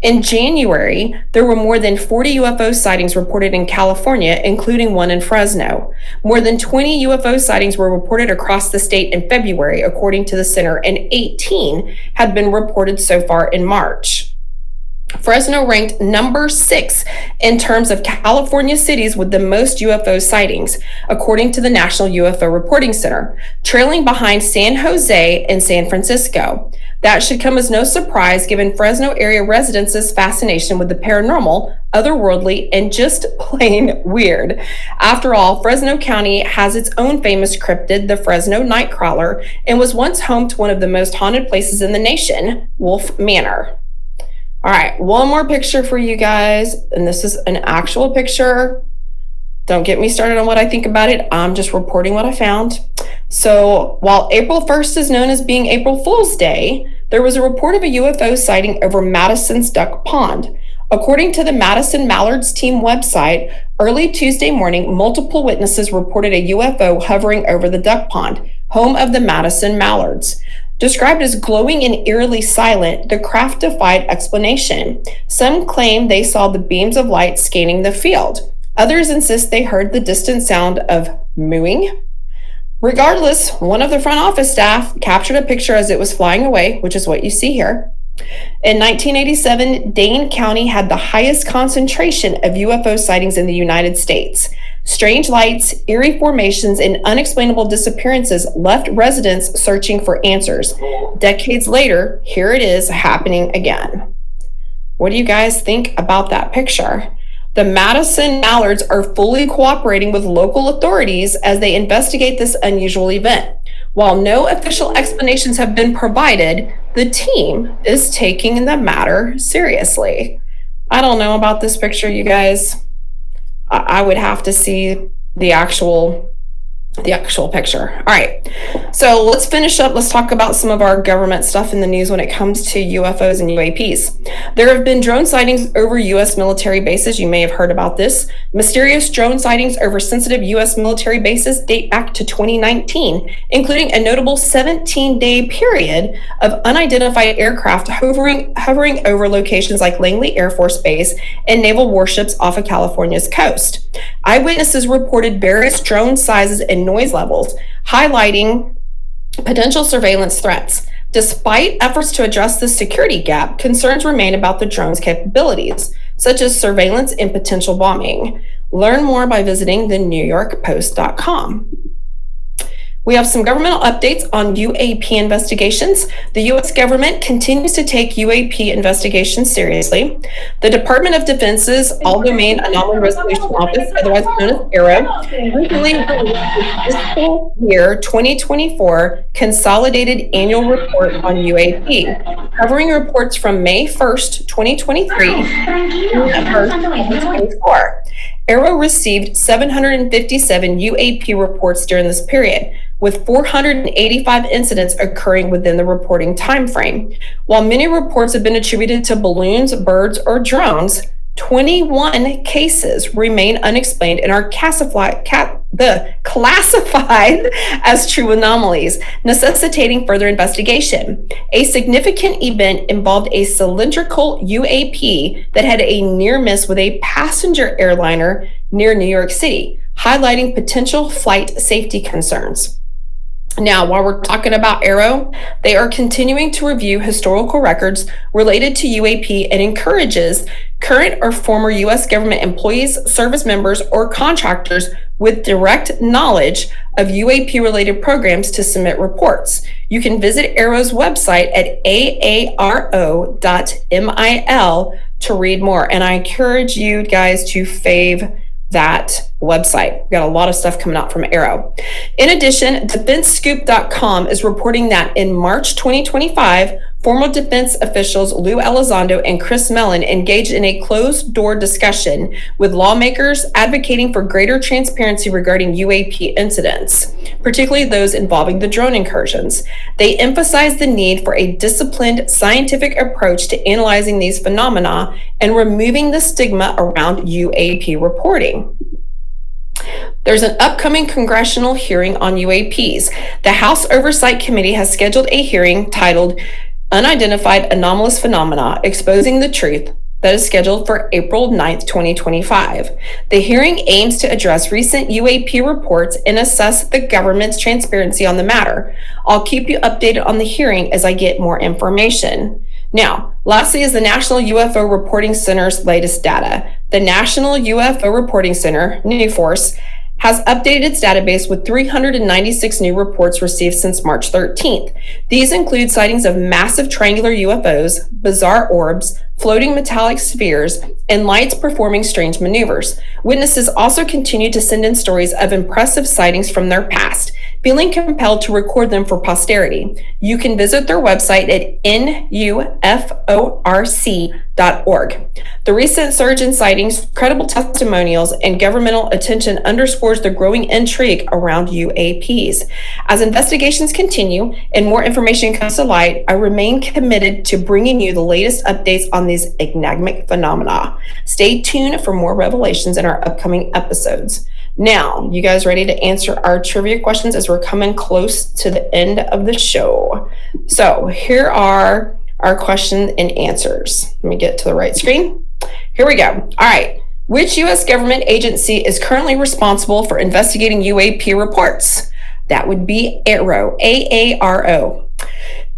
In January, there were more than 40 UFO sightings reported in California, including one in Fresno. More than 20 UFO sightings were reported across the state in February, according to the center, and 18 had been reported so far in March. Fresno ranked number 6 in terms of California cities with the most UFO sightings, according to the National UFO Reporting Center, trailing behind San Jose and San Francisco. That should come as no surprise given Fresno area residents' fascination with the paranormal, otherworldly, and just plain weird. After all, Fresno County has its own famous cryptid, the Fresno Nightcrawler, and was once home to one of the most haunted places in the nation, Wolf Manor. All right, one more picture for you guys, and this is an actual picture. Don't get me started on what I think about it. I'm just reporting what I found. So while April 1st is known as being April Fool's Day, there was a report of a UFO sighting over Madison's Duck Pond. According to the Madison Mallards team website, early Tuesday morning, multiple witnesses reported a UFO hovering over the duck pond, home of the Madison Mallards. Described as glowing and eerily silent, the craft defied explanation. Some claim they saw the beams of light scanning the field. Others insist they heard the distant sound of mooing. Regardless, one of the front office staff captured a picture as it was flying away, which is what you see here. In 1987, Dane County had the highest concentration of UFO sightings in the United States. Strange lights, eerie formations, and unexplainable disappearances left residents searching for answers. Decades later, here it is happening again. What do you guys think about that picture? The Madison Mallards are fully cooperating with local authorities as they investigate this unusual event. While no official explanations have been provided, the team is taking the matter seriously. I don't know about this picture, you guys. I would have to see the actual picture. All right, so let's finish up. Let's talk about some of our government stuff in the news when it comes to UFOs and UAPs. There have been drone sightings over U.S. military bases. You may have heard about this. Mysterious drone sightings over sensitive U.S. military bases date back to 2019, including a notable 17-day period of unidentified aircraft hovering over locations like Langley Air Force Base and naval warships off of California's coast. Eyewitnesses reported various drone sizes and noise levels, highlighting potential surveillance threats. Despite efforts to address the security gap, concerns remain about the drone's capabilities, such as surveillance and potential bombing. Learn more by visiting thenewyorkpost.com. We have some governmental updates on UAP investigations. The U.S. government continues to take UAP investigations seriously. The Department of Defense's All-Domain Anomaly Resolution Office, otherwise known as ARROW, recently released its fiscal year 2024 Consolidated Annual Report on UAP, covering reports from May 1st, 2023 to June 1st, 2024. ARROW received 757 UAP reports during this period, with 485 incidents occurring within the reporting timeframe. While many reports have been attributed to balloons, birds, or drones, 21 cases remain unexplained and are classified as true anomalies, necessitating further investigation. A significant event involved a cylindrical UAP that had a near miss with a passenger airliner near New York City, highlighting potential flight safety concerns. Now, while we're talking about ARROW, they are continuing to review historical records related to UAP and encourages current or former U.S. government employees, service members, or contractors with direct knowledge of UAP-related programs to submit reports. You can visit Arrow's website at aaro.mil to read more. And I encourage you guys to fave that website. We've got a lot of stuff coming out from Arrow. In addition, DefenseScoop.com is reporting that in March 2025, former defense officials Lou Elizondo and Chris Mellon engaged in a closed-door discussion with lawmakers advocating for greater transparency regarding UAP incidents, particularly those involving the drone incursions. They emphasized the need for a disciplined scientific approach to analyzing these phenomena and removing the stigma around UAP reporting. There's an upcoming congressional hearing on UAPs. The House Oversight Committee has scheduled a hearing titled Unidentified Anomalous Phenomena, Exposing the Truth, that is scheduled for April 9th, 2025. The hearing aims to address recent UAP reports and assess the government's transparency on the matter. I'll keep you updated on the hearing as I get more information. Now, lastly is the National UFO Reporting Center's latest data. The National UFO Reporting Center, NUFORCE, has updated its database with 396 new reports received since March 13th. These include sightings of massive triangular UFOs, bizarre orbs, floating metallic spheres, and lights performing strange maneuvers. Witnesses also continue to send in stories of impressive sightings from their past, feeling compelled to record them for posterity. You can visit their website at nuforc.org. The recent surge in sightings, credible testimonials, and governmental attention underscores the growing intrigue around UAPs. As investigations continue and more information comes to light, I remain committed to bringing you the latest updates on these enigmatic phenomena. Stay tuned for more revelations in our upcoming episodes. Now, you guys ready to answer our trivia questions as we're coming close to the end of the show? So here are our question and answers. Let me get to the right screen. Here we go. All right. Which U.S. government agency is currently responsible for investigating UAP reports? That would be AARO, A-A-R-O.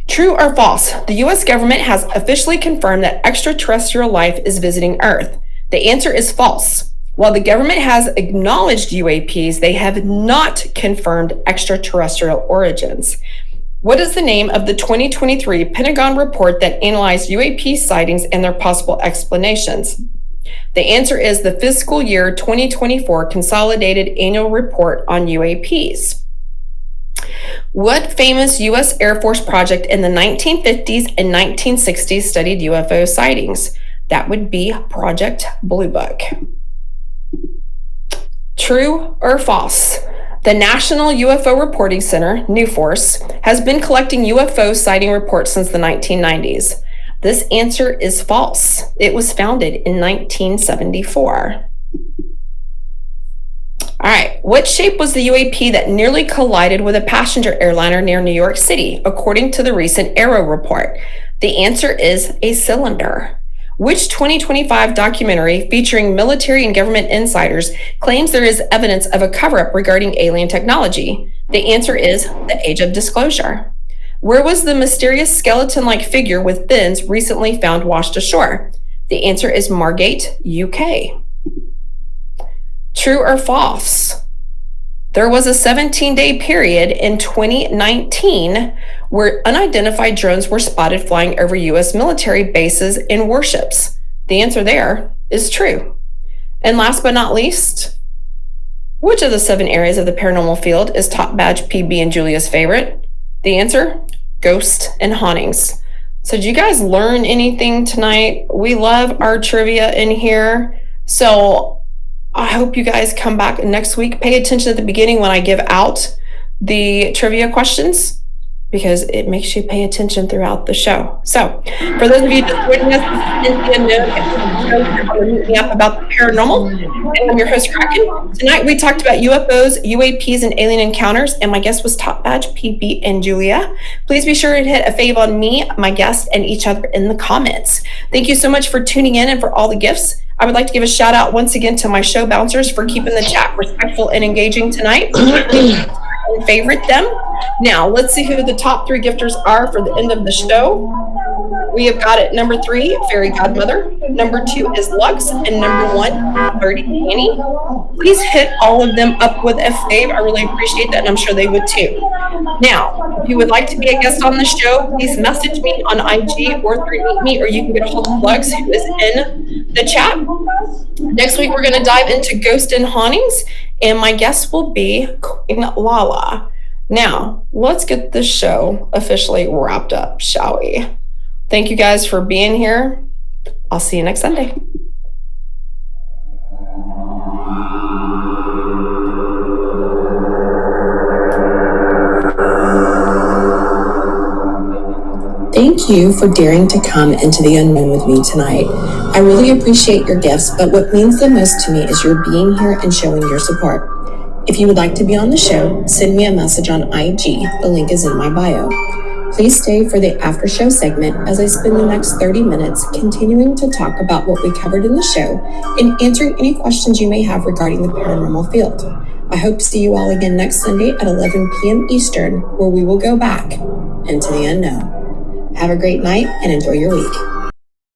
True or false? The U.S. government has officially confirmed that extraterrestrial life is visiting Earth. The answer is false. While the government has acknowledged UAPs, they have not confirmed extraterrestrial origins. What is the name of the 2023 Pentagon report that analyzed UAP sightings and their possible explanations? The answer is the fiscal year 2024 Consolidated Annual Report on UAPs. What famous U.S. Air Force project in the 1950s and 1960s studied UFO sightings? That would be Project Blue Book. True or false? The National UFO Reporting Center, NUFORCE, has been collecting UFO sighting reports since the 1990s. This answer is false. It was founded in 1974. All right, what shape was the UAP that nearly collided with a passenger airliner near New York City, according to the recent Arrow report? The answer is a cylinder. Which 2025 documentary featuring military and government insiders claims there is evidence of a cover-up regarding alien technology? The answer is The Age of Disclosure. Where was the mysterious skeleton-like figure with fins recently found washed ashore? The answer is Margate, UK. True or false? There was a 17-day period in 2019 where unidentified drones were spotted flying over U.S. military bases and warships. The answer there is true. And last but not least, which of the 7 areas of the paranormal field is Top Badge PB and Julia's favorite? The answer, ghosts and hauntings. So did you guys learn anything tonight? We love our trivia in here. So I hope you guys come back next week. Pay attention at the beginning when I give out the trivia questions, because it makes you pay attention throughout the show. So for those of you just joining us, this is the Unknown Apr, meet me up about the paranormal. And I'm your host, Kraken. Tonight we talked about UFOs, UAPs, and alien encounters, and my guest was Top Badge, PB, and Julia. Please be sure to hit a fave on me, my guest, and each other in the comments. Thank you so much for tuning in and for all the gifts. I would like to give a shout out once again to my show bouncers for keeping the chat respectful and engaging tonight. Favorite them. Now, let's see who the top 3 gifters are for the end of the show. We have got it. Number 3, Fairy Godmother. Number 2 is Lux. And number 1, Birdie Annie. Please hit all of them up with a fave. I really appreciate that, and I'm sure they would too. Now, if you would like to be a guest on the show, please message me on IG or through Meet Me, or you can get a hold of Lux, who is in the chat. Next week, we're going to dive into ghost and hauntings, and my guest will be Queen Lala. Now, let's get this show officially wrapped up, shall we? Thank you guys for being here. I'll see you next Sunday. Thank you for daring to come into the unknown with me tonight. I really appreciate your gifts, but what means the most to me is your being here and showing your support. If you would like to be on the show, send me a message on IG. The link is in my bio. Please stay for the after show segment as I spend the next 30 minutes continuing to talk about what we covered in the show and answering any questions you may have regarding the paranormal field. I hope to see you all again next Sunday at 11 p.m. Eastern, where we will go back into the unknown. Have a great night and enjoy your week.